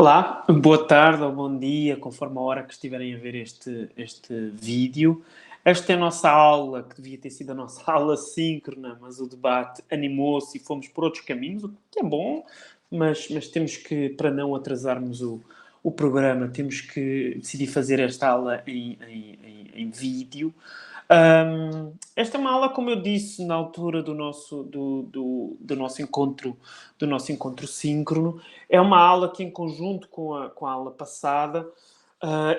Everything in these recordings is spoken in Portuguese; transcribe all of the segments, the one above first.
Olá, boa tarde ou bom dia, conforme a hora que estiverem a ver este vídeo. Esta é a nossa aula, que devia ter sido a nossa aula síncrona, mas o debate animou-se e fomos por outros caminhos, o que é bom, mas temos que, para não atrasarmos o programa, temos que decidir fazer esta aula em vídeo. Esta é uma aula, como eu disse, na altura do nosso encontro síncrono. É uma aula que, em conjunto com a aula passada,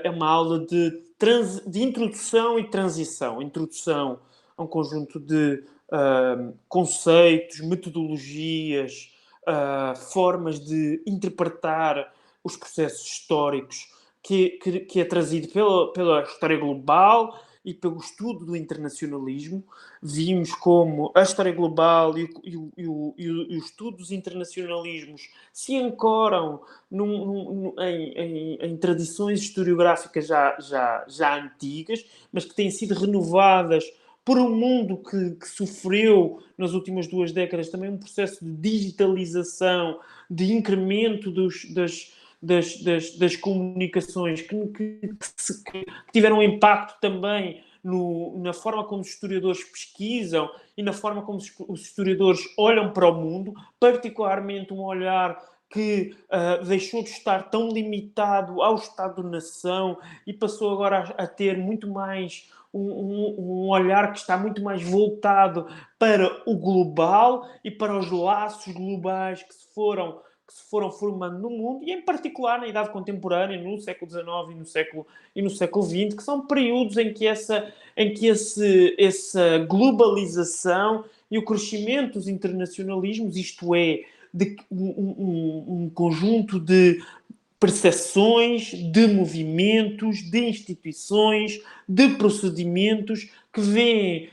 é uma aula de introdução e transição. Introdução a um conjunto de conceitos, metodologias, formas de interpretar os processos históricos que é trazido pela história global e pelo estudo do internacionalismo. Vimos como a história global e o estudo dos internacionalismos se ancoram em tradições historiográficas já antigas, mas que têm sido renovadas por um mundo que sofreu, nas últimas 2 décadas, também um processo de digitalização, de incremento das comunicações que tiveram um impacto também na forma como os historiadores pesquisam e na forma como os historiadores olham para o mundo, particularmente um olhar que deixou de estar tão limitado ao Estado-nação e passou agora a ter muito mais um olhar que está muito mais voltado para o global e para os laços globais que se foram formando no mundo, e em particular na Idade Contemporânea, no século XIX e no século XX, que são períodos em que essa globalização e o crescimento dos internacionalismos, isto é, de um conjunto de percepções, de movimentos, de instituições, de procedimentos que veem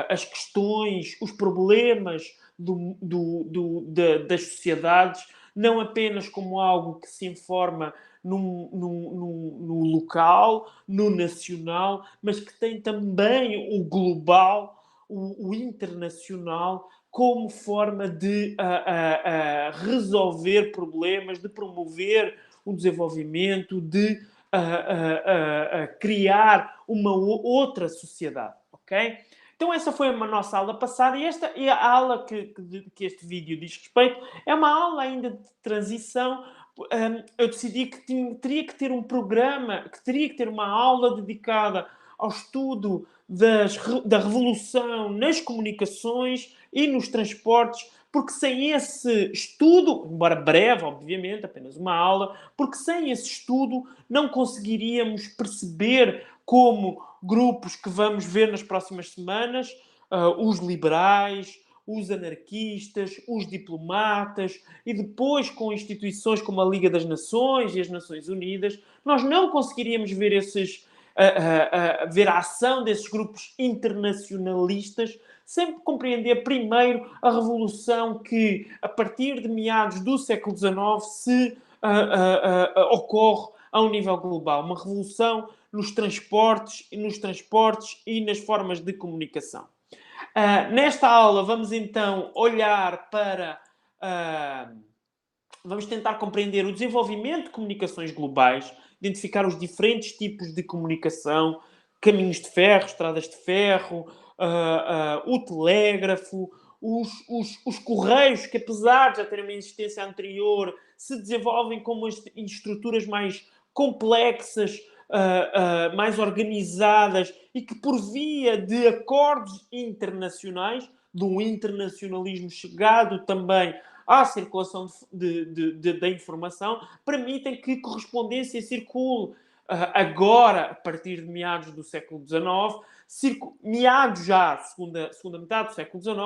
as questões, os problemas das sociedades não apenas como algo que se informa no local, no nacional, mas que tem também o global, o internacional, como forma de resolver problemas, de promover o desenvolvimento, de criar uma outra sociedade, ok? Então essa foi a nossa aula passada, e a aula que este vídeo diz respeito é uma aula ainda de transição. Eu decidi que teria que ter um programa, que teria que ter uma aula dedicada ao estudo da revolução nas comunicações e nos transportes, porque sem esse estudo, embora breve, obviamente, apenas uma aula, porque sem esse estudo não conseguiríamos perceber como grupos que vamos ver nas próximas semanas, os liberais, os anarquistas, os diplomatas, e depois com instituições como a Liga das Nações e as Nações Unidas, nós não conseguiríamos ver ver a ação desses grupos internacionalistas sem compreender primeiro a revolução que, a partir de meados do século XIX, ocorre a um nível global. Uma revolução nos transportes e nas formas de comunicação. Nesta aula vamos então olhar para... vamos tentar compreender o desenvolvimento de comunicações globais, identificar os diferentes tipos de comunicação, caminhos de ferro, estradas de ferro, o telégrafo, os correios, que apesar de já terem uma existência anterior, se desenvolvem como estruturas mais complexas, mais organizadas, e que por via de acordos internacionais, de um internacionalismo chegado também à circulação da informação, permitem que correspondência circule agora, a partir de meados do século XIX, meados já, segunda metade do século XIX,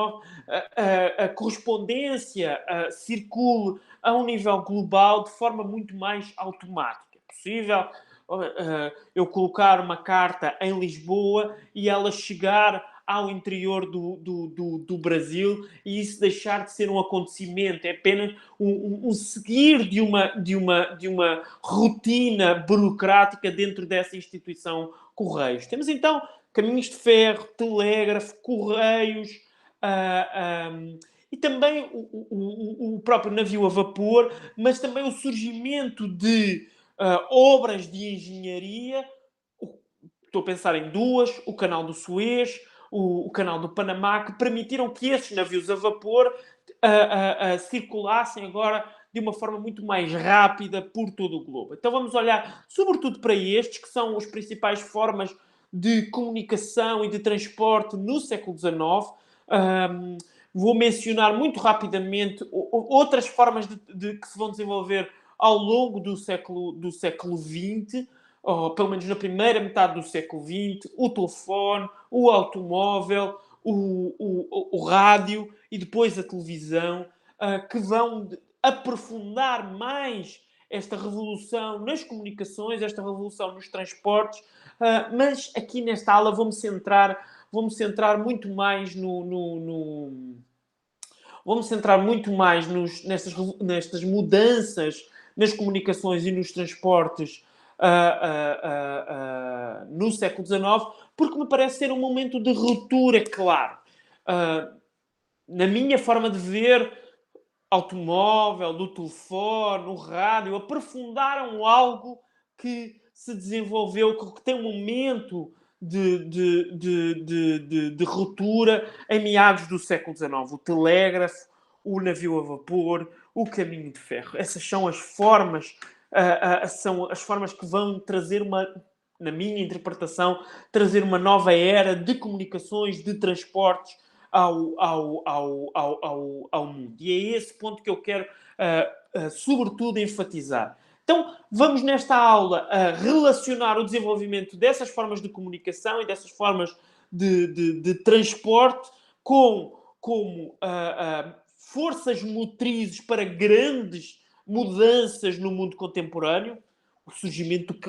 a correspondência circule a um nível global de forma muito mais automática. É possível eu colocar uma carta em Lisboa e ela chegar ao interior do Brasil, e isso deixar de ser um acontecimento, é apenas um seguir de uma rotina burocrática dentro dessa instituição Correios. Temos então caminhos de ferro, telégrafo, correios, e também o próprio navio a vapor, mas também o surgimento de obras de engenharia. Estou a pensar em duas: o Canal do Suez, o Canal do Panamá, que permitiram que esses navios a vapor circulassem agora de uma forma muito mais rápida por todo o globo. Então vamos olhar sobretudo para estes, que são as principais formas de comunicação e de transporte no século XIX. Vou mencionar muito rapidamente outras formas que se vão desenvolver ao longo do século XX, ou pelo menos na primeira metade do século XX: o telefone, o automóvel, o rádio e depois a televisão, que vão aprofundar mais esta revolução nas comunicações, esta revolução nos transportes, mas aqui nesta aula vou-me centrar muito mais vou-me centrar muito mais nestas mudanças nas comunicações e nos transportes no século XIX, porque me parece ser um momento de ruptura, claro. Na minha forma de ver, automóvel, do telefone, o rádio, aprofundaram algo que se desenvolveu, que tem um momento de ruptura em meados do século XIX. O telégrafo, o navio a vapor, o caminho de ferro. Essas são as formas, que vão trazer na minha interpretação, trazer uma nova era de comunicações, de transportes ao mundo. E é esse ponto que eu quero, sobretudo, enfatizar. Então, vamos nesta aula relacionar o desenvolvimento dessas formas de comunicação e dessas formas de transporte como forças motrizes para grandes mudanças no mundo contemporâneo: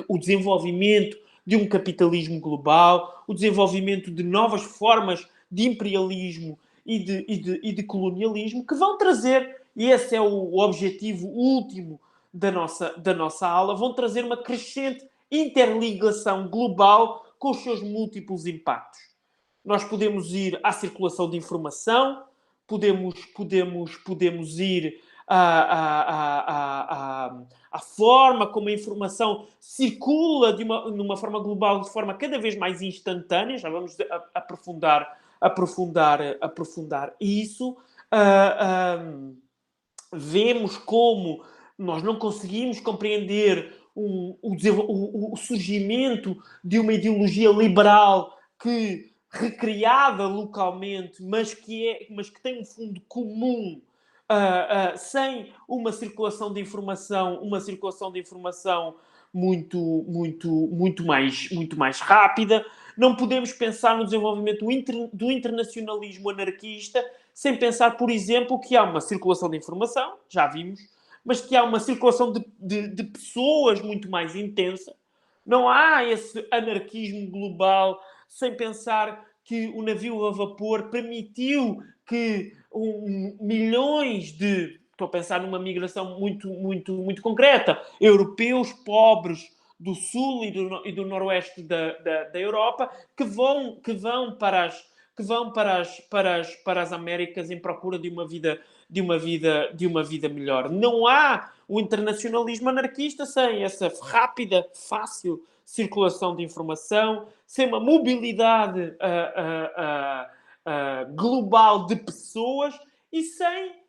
o desenvolvimento de um capitalismo global, o desenvolvimento de novas formas de imperialismo e de colonialismo, que vão trazer, e esse é o objetivo último da nossa aula, vão trazer uma crescente interligação global com os seus múltiplos impactos. Nós podemos ir à circulação de informação, podemos ir à forma como a informação circula numa forma global, de forma cada vez mais instantânea. Já vamos aprofundar isso. Vemos como nós não conseguimos compreender o surgimento de uma ideologia liberal recriada localmente, mas que tem um fundo comum, sem uma circulação de informação muito mais rápida. Não podemos pensar no desenvolvimento do internacionalismo anarquista sem pensar, por exemplo, que há uma circulação de informação, já vimos, mas que há uma circulação de pessoas muito mais intensa. Não há esse anarquismo global sem pensar que o navio a vapor permitiu que milhões estou a pensar numa migração muito concreta, europeus pobres do sul e do noroeste da Europa, que vão para as Américas em procura de uma vida melhor. Não há o internacionalismo anarquista sem essa rápida, fácil circulação de informação, sem uma mobilidade global de pessoas e sem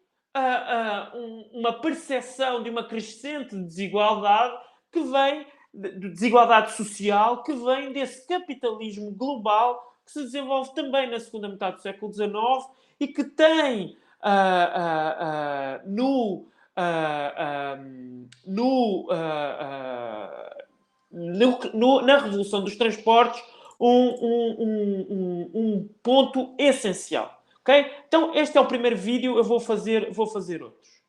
uma percepção de uma crescente desigualdade desigualdade social, que vem desse capitalismo global que se desenvolve também na segunda metade do século XIX e que tem na revolução dos transportes um ponto essencial. Okay? Então, este é o primeiro vídeo, eu vou fazer outros.